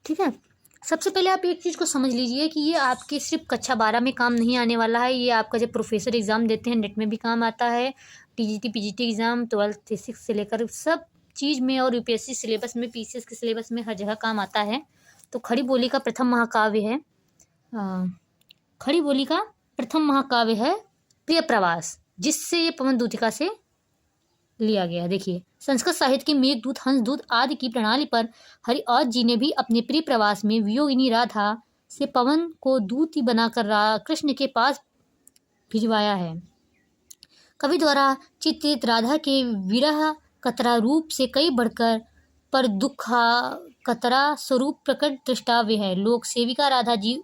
ठीक है। सबसे पहले आप एक चीज़ को समझ लीजिए कि ये आपके सिर्फ कक्षा 12 में काम नहीं आने वाला है, ये आपका जब प्रोफेसर एग्ज़ाम देते हैं नेट में भी काम आता है, TGT PGT exam 12th physics से लेकर सब चीज़ में, और यूपीएससी सिलेबस में, पीसीएस के सिलेबस में हर जगह काम आता है। तो खड़ी बोली का प्रथम महाकाव्य है खड़ी बोली का प्रथम महाकाव्य है प्रिय प्रवास, जिससे ये पवन दूतिका से लिया गया। देखिए, संस्कृत साहित्य के मेघदूत, हंसदूत आदि की प्रणाली पर हरिऔध जी ने भी अपने प्रिय प्रवास में वियोगिनी राधा से पवन को दूत ही बनाकर कृष्ण के पास भिजवाया है। कवि द्वारा चित्रित राधा के विरह कतरा रूप से कई बढ़कर पर दुखा कतरा स्वरूप प्रकट दृष्टाव्य है। लोक सेविका राधा जी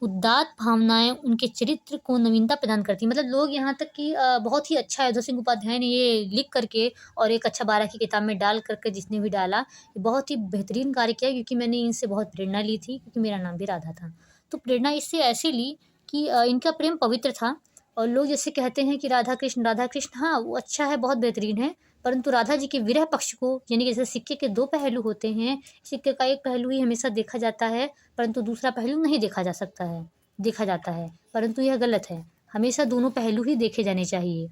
उदात्त भावनाएं उनके चरित्र को नवीनता प्रदान करती। मतलब लोग यहाँ तक कि बहुत ही अच्छा है, उधर सिंह उपाध्याय ने ये लिख करके और एक कक्षा 12 की किताब में डाल करके जिसने भी डाला, ये बहुत ही बेहतरीन कार्य किया, क्योंकि मैंने इनसे बहुत प्रेरणा ली थी, क्योंकि मेरा नाम भी राधा था। तो प्रेरणा इससे ऐसे ली कि इनका प्रेम पवित्र था। और लोग जैसे कहते हैं कि राधा कृष्ण, हाँ वो अच्छा है, बहुत बेहतरीन है, परंतु राधा जी के विरह पक्ष को, यानी कि जैसे सिक्के के दो पहलू होते हैं, सिक्के का एक पहलू ही हमेशा देखा जाता है, परंतु दूसरा पहलू नहीं देखा जाता है, परंतु यह गलत है। हमेशा दोनों पहलू ही देखे जाने चाहिए।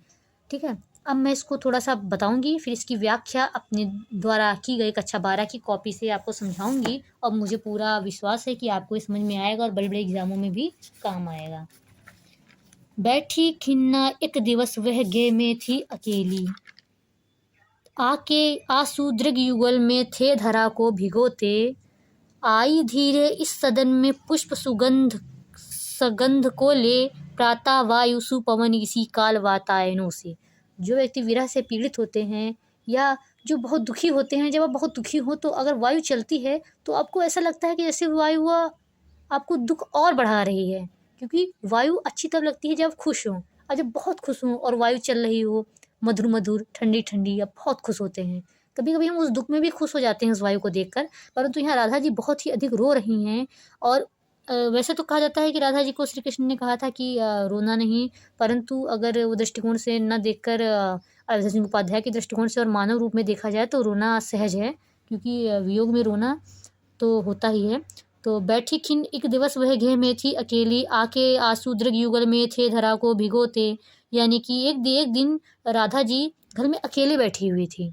ठीक है। अब मैं इसको थोड़ा सा बताऊंगी, फिर इसकी व्याख्या अपने द्वारा की गई कक्षा 12 की कॉपी से आपको समझाऊंगी, और मुझे पूरा विश्वास है कि आपको समझ में आएगा और बड़े बड़े एग्जामों में भी काम आएगा। बैठी खिन्ना एक दिवस वह गे में थी अकेली, आके आंसू दृग युगल में थे धरा को भिगोते, आई धीरे इस सदन में पुष्प सगंध को ले, प्रातः वायु सुपवन इसी काल वातायनों से। जो व्यक्ति विरह से पीड़ित होते हैं या जो बहुत दुखी होते हैं, जब आप बहुत दुखी हो तो अगर वायु चलती है तो आपको ऐसा लगता है कि जैसे वायु आपको दुख और बढ़ा रही है, क्योंकि वायु अच्छी तब लगती है जब खुश हो, और जब बहुत खुश हो और वायु चल रही हो, मधुर मधुर ठंडी ठंडी, अब बहुत खुश होते हैं। कभी कभी हम उस दुख में भी खुश हो जाते हैं उस वायु को देखकर, परंतु यहाँ राधा जी बहुत ही अधिक रो रही हैं। और वैसे तो कहा जाता है कि राधा जी को श्री कृष्ण ने कहा था कि रोना नहीं, परंतु अगर वो दृष्टिकोण से न देखकर अवधेश सिंह उपाध्याय के दृष्टिकोण से और मानव रूप में देखा जाए तो रोना सहज है, क्योंकि वियोग में रोना तो होता ही है। तो बैठी खिन एक दिवस वह घेह में थी अकेली, आके आंसू दृग युगल में थे धरा को भिगोते, यानी कि एक दिन राधा जी घर में अकेले बैठी हुई थी।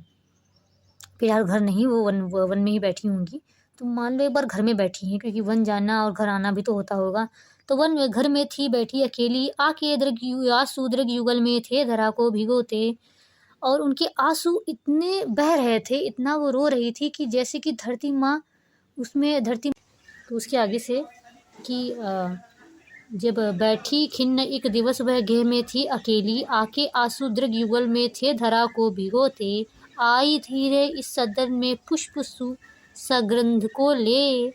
फिलहाल घर नहीं, वो वन में ही बैठी होंगी। तो मान लो एक बार घर में बैठी हैं, क्योंकि वन जाना और घर आना भी तो होता होगा। तो घर में थी बैठी अकेली, आके आंसू दृग युगल में थे धरा को भिगोते, और उनके आंसू इतने बह रहे थे, इतना वो रो रही थी कि जैसे कि धरती माँ उसमें धरती। तो उसके आगे से कि जब बैठी खिन्न एक दिवस वह गेह में थी अकेली, आके आंसू दृग युगल में थे धरा को भिगोते, आई धीरे इस सदन में पुष्प सगंध को ले,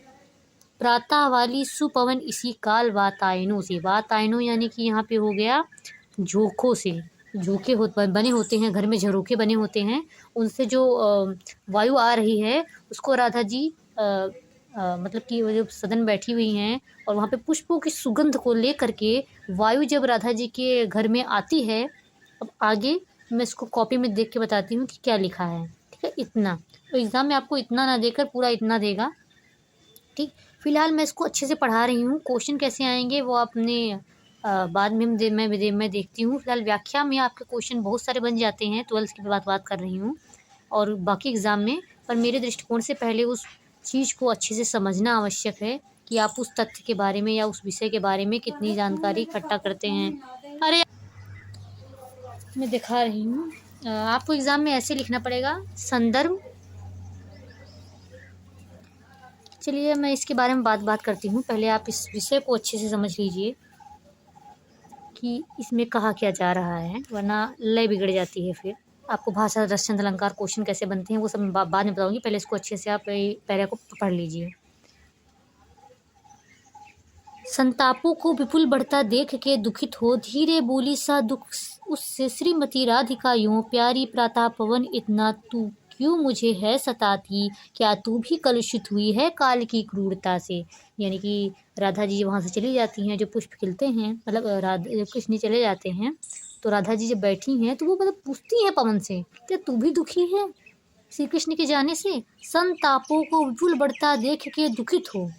प्रातः वाली सुपवन इसी काल वातायनों से। वातायनों यानी कि यहाँ पे हो गया झोंकों से, झोंके बने होते हैं घर में, झरोखे बने होते हैं, उनसे जो वायु आ रही है उसको राधा जी मतलब कि वो जब सदन बैठी हुई हैं और वहाँ पे पुष्पों की सुगंध को ले करके वायु जब राधा जी के घर में आती है। अब आगे मैं इसको कॉपी में देख के बताती हूँ कि क्या लिखा है। ठीक है, इतना तो एग्ज़ाम में आपको इतना ना देकर पूरा इतना देगा। ठीक, फिलहाल मैं इसको अच्छे से पढ़ा रही हूँ, क्वेश्चन कैसे आएंगे वो अपने बाद में मैं देखती हूँ। फिलहाल व्याख्या में आपके क्वेश्चन बहुत सारे बन जाते हैं, 12th की बात कर रही हूँ और बाकी एग्ज़ाम में, पर मेरे दृष्टिकोण से पहले उस चीज़ को अच्छे से समझना आवश्यक है कि आप उस तथ्य के बारे में या उस विषय के बारे में कितनी जानकारी इकट्ठा करते हैं। अरे मैं दिखा रही हूँ, आपको एग्ज़ाम में ऐसे लिखना पड़ेगा संदर्भ। चलिए मैं इसके बारे में बात करती हूँ, पहले आप इस विषय को अच्छे से समझ लीजिए कि इसमें कहा क्या जा रहा है, वरना लय बिगड़ जाती है। फिर आपको भाषा रस छंद अलंकार क्वेश्चन कैसे बनते हैं वो सब मैं बाद में बताऊंगी, पहले इसको अच्छे से आप पहले को पढ़ लीजिए। संतापों को विपुल बढ़ता देख के दुखित हो, धीरे बोली सा दुख उससे श्रीमती राधिका यूं, प्यारी प्रातः पवन इतना तू क्यों मुझे है सताती, क्या तू भी कलुषित हुई है काल की क्रूरता से। यानी कि राधा जी वहाँ से चली जाती हैं, जो पुष्प खिलते हैं, मतलब जब कृष्ण चले जाते हैं तो राधा जी जब बैठी हैं तो वो मतलब पूछती हैं पवन से, क्या तू भी दुखी है, श्री कृष्ण के जाने से संतापों को विपुल बढ़ता देख के दुखित हो।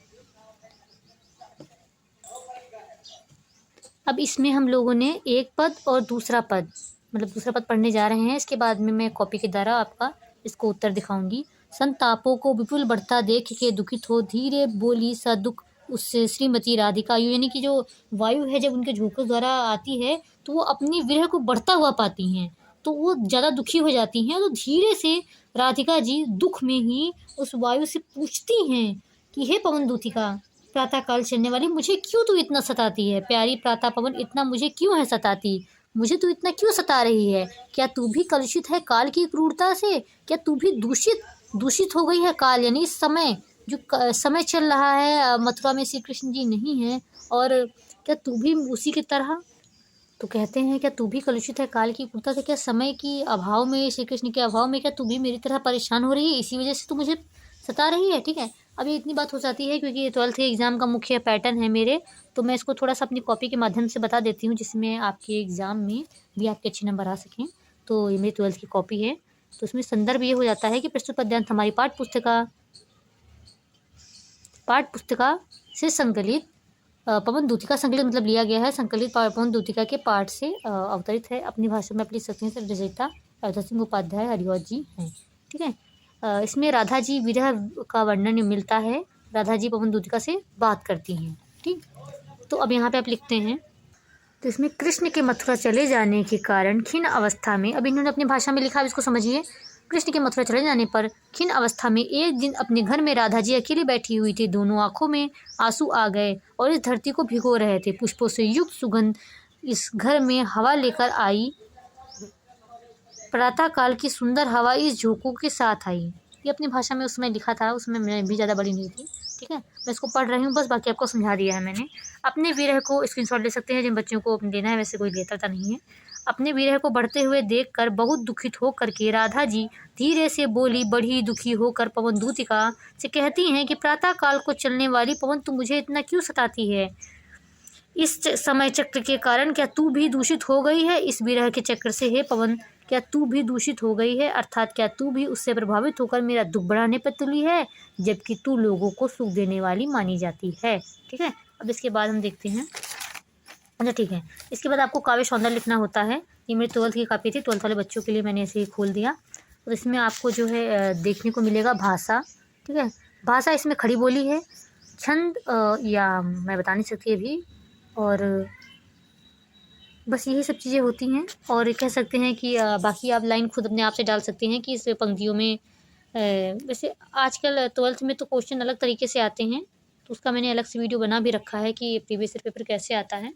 अब इसमें हम लोगों ने एक पद और दूसरा पद, मतलब दूसरा पद पढ़ने जा रहे हैं। इसके बाद में मैं कॉपी के द्वारा आपका इसको उत्तर दिखाऊंगी। संतापों को विपुल बढ़ता देख के दुखित हो, धीरे बोली सा दुख उससे श्रीमती राधिका। यानी कि जो वायु है जब उनके झोंकों द्वारा आती है तो वो अपनी विरह को बढ़ता हुआ पाती हैं, तो वो ज़्यादा दुखी हो जाती हैं। तो धीरे से राधिका जी दुख में ही उस वायु से पूछती हैं कि हे पवन दूतिका, प्रातः काल चलने वाली, मुझे क्यों तू इतना सताती है? प्यारी प्रातः पवन, इतना मुझे क्यों है सताती? मुझे तू इतना क्यों सता रही है? क्या तू भी कलुषित है काल की क्रूरता से? क्या तू भी दूषित हो गई है काल, यानी समय जो समय चल रहा है मथुरा में श्री कृष्ण जी नहीं है, और क्या तू भी उसी की तरह? तो कहते हैं क्या तू भी कलुषित है काल की क्रूरता से? क्या समय की अभाव में, श्री कृष्ण के अभाव में, क्या तू भी मेरी तरह परेशान हो रही है? इसी वजह से तू मुझे सता रही है। ठीक है, अब ये इतनी बात हो जाती है क्योंकि ये 12th के एग्ज़ाम का मुख्य पैटर्न है मेरे, तो मैं इसको थोड़ा सा अपनी कॉपी के माध्यम से बता देती हूँ जिसमें आपके एग्ज़ाम में भी आपके अच्छे नंबर आ सकें। तो ये मेरी 12th की कॉपी है, तो इसमें संदर्भ ये हो जाता है कि प्रस्तुत पद्यांश हमारी पाठ पुस्तिका से संकलित पवन दूतिका संकलित मतलब लिया गया है, संकलित पवन दूतिका के पाठ से अवतरित है। अपनी भाषा में आप लिख सकते हैं। सर रचयिता राधा सिंह उपाध्याय हरिऔध जी हैं। ठीक है, इसमें राधा जी विरह का वर्णन मिलता है। राधा जी पवन दूतिका से बात करती हैं। ठीक, तो अब यहाँ पे आप लिखते हैं, तो इसमें कृष्ण के मथुरा चले जाने के कारण खिन्न अवस्था में, अब इन्होंने अपनी भाषा में लिखा, अब इसको समझिए। कृष्ण के मथुरा चले जाने पर खिन्न अवस्था में एक दिन अपने घर में राधा जी अकेली बैठी हुई थी। दोनों आंखों में आंसू आ गए और इस धरती को भिगो रहे थे। पुष्पों से युक्त सुगंध इस घर में हवा लेकर आई। प्रातः काल की सुंदर हवा इस झोंकों के साथ आई। ये अपनी भाषा में उसमें लिखा था, उसमें मैं भी ज़्यादा बड़ी नहीं थी। ठीक है, मैं इसको पढ़ रही हूँ बस, बाकी आपको समझा दिया है मैंने। अपने विरह को स्क्रीनशॉट ले सकते हैं जिन बच्चों को लेना है, वैसे कोई लेता तो नहीं है। अपने विरह को बढ़ते हुए देखकर बहुत दुखित होकर के राधा जी धीरे से बोली, बड़ी दुखी होकर पवन दूतिका से कहती हैं कि प्रातः काल को चलने वाली पवन, तू मुझे इतना क्यों सताती है? इस समय चक्र के कारण क्या तू भी दूषित हो गई है? इस विरह के चक्र से हे पवन, क्या तू भी दूषित हो गई है? अर्थात क्या तू भी उससे प्रभावित होकर मेरा दुख बढ़ाने पर तुली है, जबकि तू लोगों को सुख देने वाली मानी जाती है। ठीक है, अब इसके बाद हम देखते हैं। अच्छा ठीक है, इसके बाद आपको काव्य सौंदर्य लिखना होता है। ये मेरी 12th की कॉपी थी, 12th वाले बच्चों के लिए मैंने ऐसे ही खोल दिया। और इसमें आपको जो है देखने को मिलेगा भाषा। ठीक है, भाषा इसमें खड़ी बोली है, छंद या मैं बता नहीं सकती अभी, और बस यही सब चीज़ें होती हैं। और कह सकते हैं कि बाकी आप लाइन खुद अपने आप से डाल सकते हैं कि इस पंक्तियों में वैसे आजकल 12th में तो क्वेश्चन अलग तरीके से आते हैं, तो उसका मैंने अलग से वीडियो बना भी रखा है कि प्रीवियस ईयर पेपर कैसे आता है।